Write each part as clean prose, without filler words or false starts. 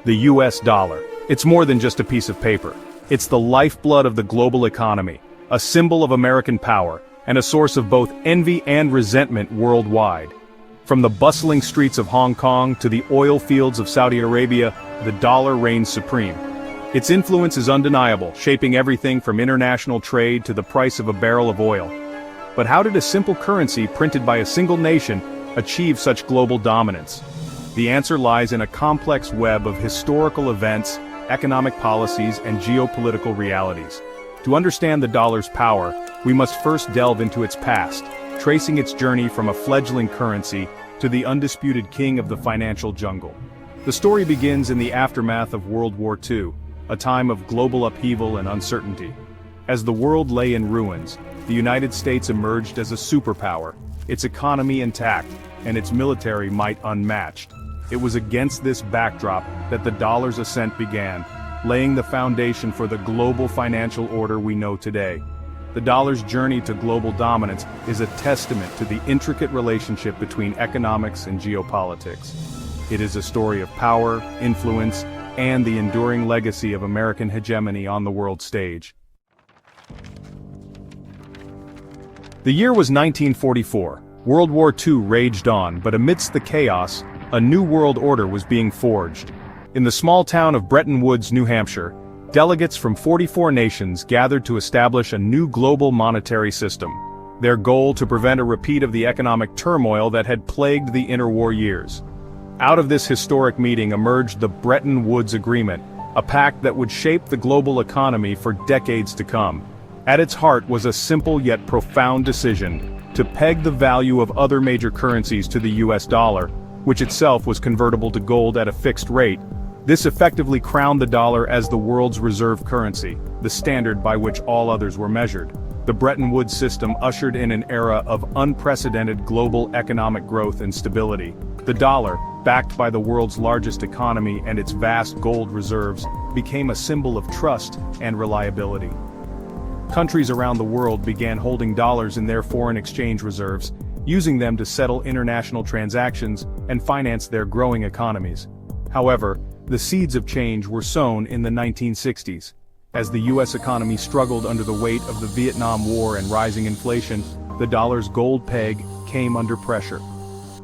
The US dollar. It's more than just a piece of paper. It's the lifeblood of the global economy, a symbol of American power, and a source of both envy and resentment worldwide. From the bustling streets of Hong Kong to the oil fields of Saudi Arabia, the dollar reigns supreme. Its influence is undeniable, shaping everything from international trade to the price of a barrel of oil. But how did a simple currency printed by a single nation achieve such global dominance? The answer lies in a complex web of historical events, economic policies, and geopolitical realities. To understand the dollar's power, we must first delve into its past, tracing its journey from a fledgling currency to the undisputed king of the financial jungle. The story begins in the aftermath of World War II, a time of global upheaval and uncertainty. As the world lay in ruins, the United States emerged as a superpower, its economy intact, and its military might unmatched. It was against this backdrop that the dollar's ascent began, laying the foundation for the global financial order we know today. The dollar's journey to global dominance is a testament to the intricate relationship between economics and geopolitics. It is a story of power, influence, and the enduring legacy of American hegemony on the world stage. The year was 1944. World War II raged on, but amidst the chaos, a new world order was being forged. In the small town of Bretton Woods, New Hampshire, delegates from 44 nations gathered to establish a new global monetary system. Their goal to prevent a repeat of the economic turmoil that had plagued the interwar years. Out of this historic meeting emerged the Bretton Woods Agreement, a pact that would shape the global economy for decades to come. At its heart was a simple yet profound decision to peg the value of other major currencies to the US dollar, which itself was convertible to gold at a fixed rate. This effectively crowned the dollar as the world's reserve currency, the standard by which all others were measured. The Bretton Woods system ushered in an era of unprecedented global economic growth and stability. The dollar, backed by the world's largest economy and its vast gold reserves, became a symbol of trust and reliability. Countries around the world began holding dollars in their foreign exchange reserves, using them to settle international transactions and finance their growing economies. However, the seeds of change were sown in the 1960s. As the US economy struggled under the weight of the Vietnam War and rising inflation, the dollar's gold peg came under pressure.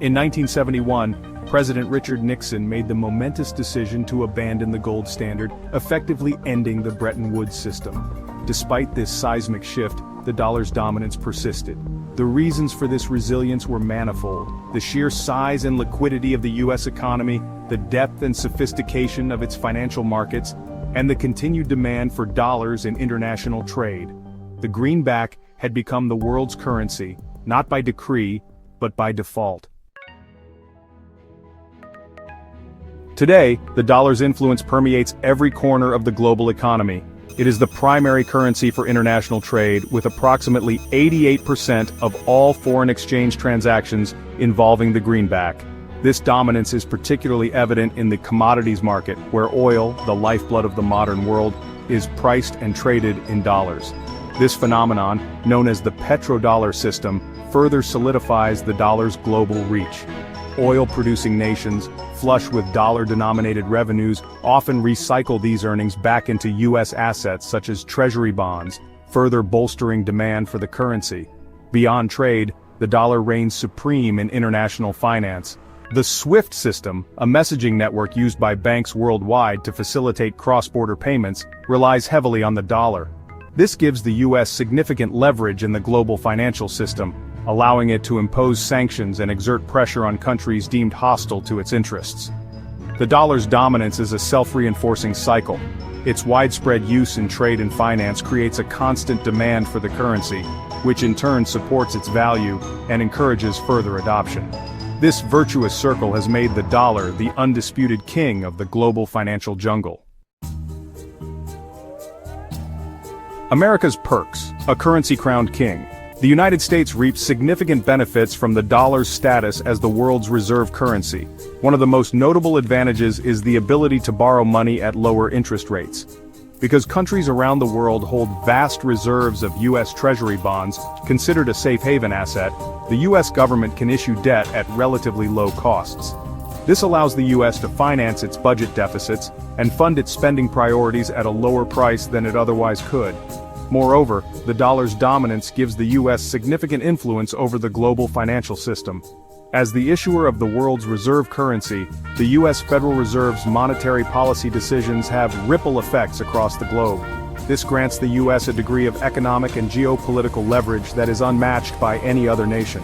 In 1971, President Richard Nixon made the momentous decision to abandon the gold standard, effectively ending the Bretton Woods system. Despite this seismic shift, the dollar's dominance persisted. The reasons for this resilience were manifold: the sheer size and liquidity of the US economy, the depth and sophistication of its financial markets, and the continued demand for dollars in international trade. The greenback had become the world's currency, not by decree, but by default. Today, the dollar's influence permeates every corner of the global economy. It is the primary currency for international trade, with approximately 88% of all foreign exchange transactions involving the greenback. This dominance is particularly evident in the commodities market, where oil, the lifeblood of the modern world, is priced and traded in dollars. This phenomenon, known as the petrodollar system, further solidifies the dollar's global reach. Oil-producing nations, flush with dollar-denominated revenues, often recycle these earnings back into U.S. assets such as treasury bonds, further bolstering demand for the currency. Beyond trade, the dollar reigns supreme in international finance. The SWIFT system, a messaging network used by banks worldwide to facilitate cross-border payments, relies heavily on the dollar. This gives the U.S. significant leverage in the global financial system, allowing it to impose sanctions and exert pressure on countries deemed hostile to its interests. The dollar's dominance is a self-reinforcing cycle. Its widespread use in trade and finance creates a constant demand for the currency, which in turn supports its value and encourages further adoption. This virtuous circle has made the dollar the undisputed king of the global financial jungle. America's perks, a currency-crowned king. The United States reaps significant benefits from the dollar's status as the world's reserve currency. One of the most notable advantages is the ability to borrow money at lower interest rates. Because countries around the world hold vast reserves of U.S. Treasury bonds, considered a safe haven asset, the U.S. government can issue debt at relatively low costs. This allows the US to finance its budget deficits and fund its spending priorities at a lower price than it otherwise could. Moreover, the dollar's dominance gives the US significant influence over the global financial system. As the issuer of the world's reserve currency, the US Federal Reserve's monetary policy decisions have ripple effects across the globe. This grants the US a degree of economic and geopolitical leverage that is unmatched by any other nation.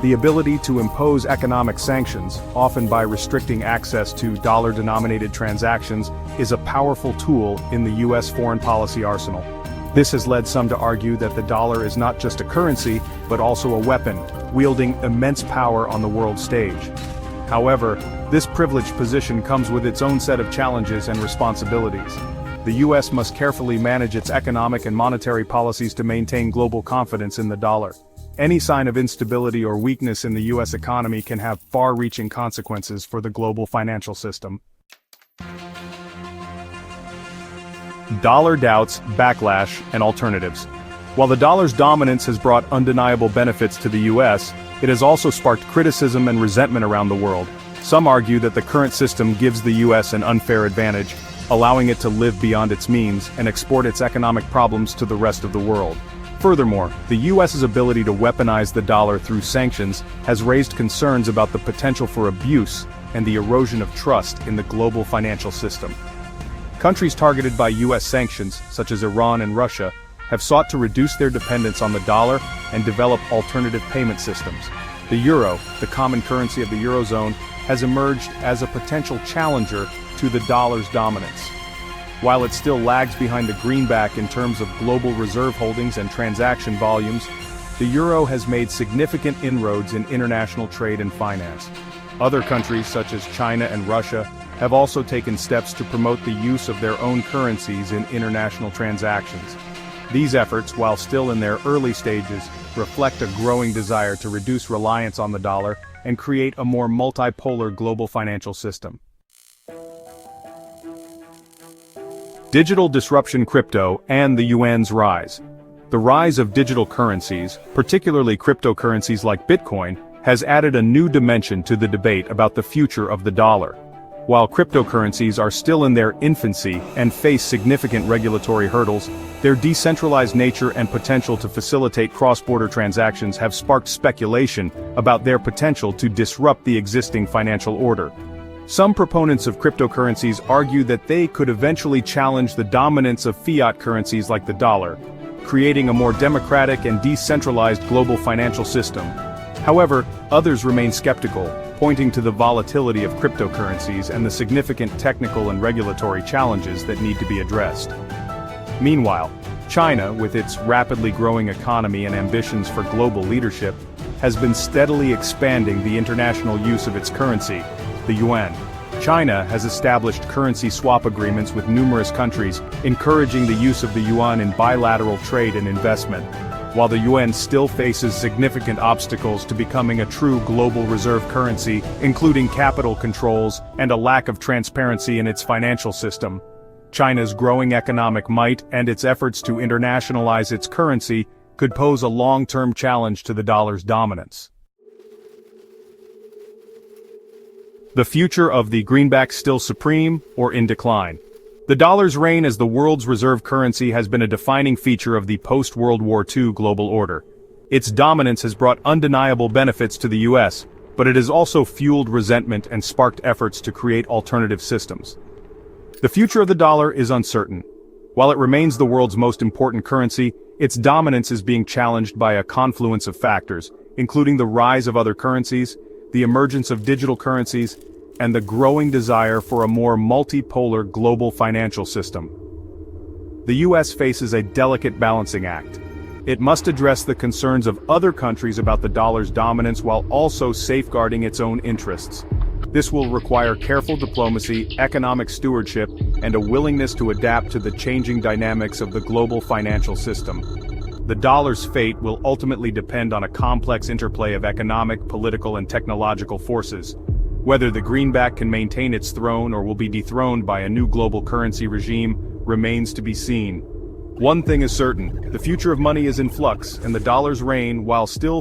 The ability to impose economic sanctions, often by restricting access to dollar-denominated transactions, is a powerful tool in the US foreign policy arsenal. This has led some to argue that the dollar is not just a currency, but also a weapon, wielding immense power on the world stage. However, this privileged position comes with its own set of challenges and responsibilities. The US must carefully manage its economic and monetary policies to maintain global confidence in the dollar. Any sign of instability or weakness in the US economy can have far-reaching consequences for the global financial system. Dollar doubts, backlash, and alternatives. While the dollar's dominance has brought undeniable benefits to the US, it has also sparked criticism and resentment around the world. Some argue that the current system gives the US an unfair advantage, allowing it to live beyond its means and export its economic problems to the rest of the world. Furthermore, the US's ability to weaponize the dollar through sanctions has raised concerns about the potential for abuse and the erosion of trust in the global financial system. Countries targeted by US sanctions, such as Iran and Russia, have sought to reduce their dependence on the dollar and develop alternative payment systems. The euro, the common currency of the Eurozone, has emerged as a potential challenger to the dollar's dominance. While it still lags behind the greenback in terms of global reserve holdings and transaction volumes, the euro has made significant inroads in international trade and finance. Other countries such as China and Russia have also taken steps to promote the use of their own currencies in international transactions. These efforts, while still in their early stages, reflect a growing desire to reduce reliance on the dollar and create a more multipolar global financial system. Digital disruption: crypto and the yuan's rise. The rise of digital currencies, particularly cryptocurrencies like Bitcoin, has added a new dimension to the debate about the future of the dollar. While cryptocurrencies are still in their infancy and face significant regulatory hurdles, their decentralized nature and potential to facilitate cross-border transactions have sparked speculation about their potential to disrupt the existing financial order. Some proponents of cryptocurrencies argue that they could eventually challenge the dominance of fiat currencies like the dollar, creating a more democratic and decentralized global financial system. However, others remain skeptical, pointing to the volatility of cryptocurrencies and the significant technical and regulatory challenges that need to be addressed. Meanwhile, China, with its rapidly growing economy and ambitions for global leadership, has been steadily expanding the international use of its currency, the yuan. China has established currency swap agreements with numerous countries, encouraging the use of the yuan in bilateral trade and investment. While the yuan still faces significant obstacles to becoming a true global reserve currency, including capital controls and a lack of transparency in its financial system, China's growing economic might and its efforts to internationalize its currency could pose a long-term challenge to the dollar's dominance. The future of the greenback: still supreme or in decline? The dollar's reign as the world's reserve currency has been a defining feature of the post-World War II global order. Its dominance has brought undeniable benefits to the US, but it has also fueled resentment and sparked efforts to create alternative systems. The future of the dollar is uncertain. While it remains the world's most important currency, its dominance is being challenged by a confluence of factors, including the rise of other currencies, the emergence of digital currencies, and the growing desire for a more multipolar global financial system. The US faces a delicate balancing act. It must address the concerns of other countries about the dollar's dominance while also safeguarding its own interests. This will require careful diplomacy, economic stewardship, and a willingness to adapt to the changing dynamics of the global financial system. The dollar's fate will ultimately depend on a complex interplay of economic, political, and technological forces. Whether the greenback can maintain its throne or will be dethroned by a new global currency regime remains to be seen. One thing is certain: the future of money is in flux, and the dollar's reign, while still